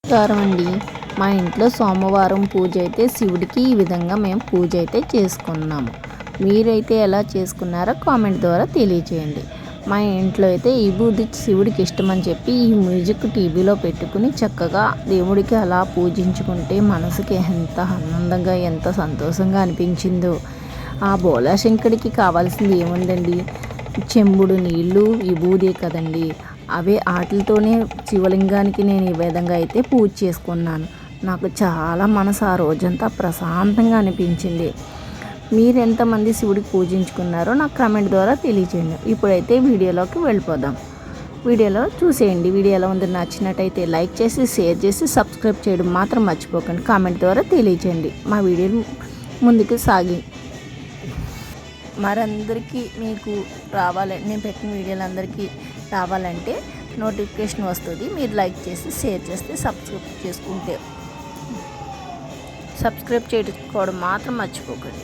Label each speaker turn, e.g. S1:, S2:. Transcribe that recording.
S1: నమస్కారం అండి. మా ఇంట్లో సోమవారం పూజ అయితే శివుడికి ఈ విధంగా మేము పూజ అయితే చేసుకున్నాము. మీరైతే ఎలా చేసుకున్నారో కామెంట్ ద్వారా తెలియచేయండి. మా ఇంట్లో అయితే ఈ విభూది శివుడికి ఇష్టమని చెప్పి ఈ మ్యూజిక్ టీవీలో పెట్టుకుని చక్కగా దేవుడికి అలా పూజించుకుంటే మనసుకి ఎంత ఆనందంగా ఎంత సంతోషంగా అనిపించిందో. ఆ బోళాశంకరుడికి కావాల్సింది ఏముందండి, చెంబుడు నీళ్ళు విభూదే కదండి. అవే ఆటలతోనే శివలింగానికి నేను ఈ విధంగా అయితే పూజ చేసుకున్నాను. నాకు చాలా మనసు ఆ రోజంతా ప్రశాంతంగా అనిపించింది. మీరు ఎంతమంది శివుడికి పూజించుకున్నారో నాకు కామెంట్ ద్వారా తెలియచేయండి. ఇప్పుడైతే వీడియోలోకి వెళ్ళిపోదాం. వీడియోలో చూసేయండి. వీడియో ఎలా ఉందో నచ్చినట్టయితే లైక్ చేసి షేర్ చేసి సబ్స్క్రైబ్ చేయడం మాత్రం మర్చిపోకండి. కామెంట్ ద్వారా తెలియచేయండి. మా వీడియో ముందుకు సాగి మరందరికీ మీకు రావాలంటే, నేను పెట్టిన వీడియోలు అందరికీ రావాలంటే నోటిఫికేషన్ వస్తుంది. మీరు లైక్ చేసి షేర్ చేస్తే సబ్స్క్రైబ్ చేసుకోవడం మాత్రం మర్చిపోకండి.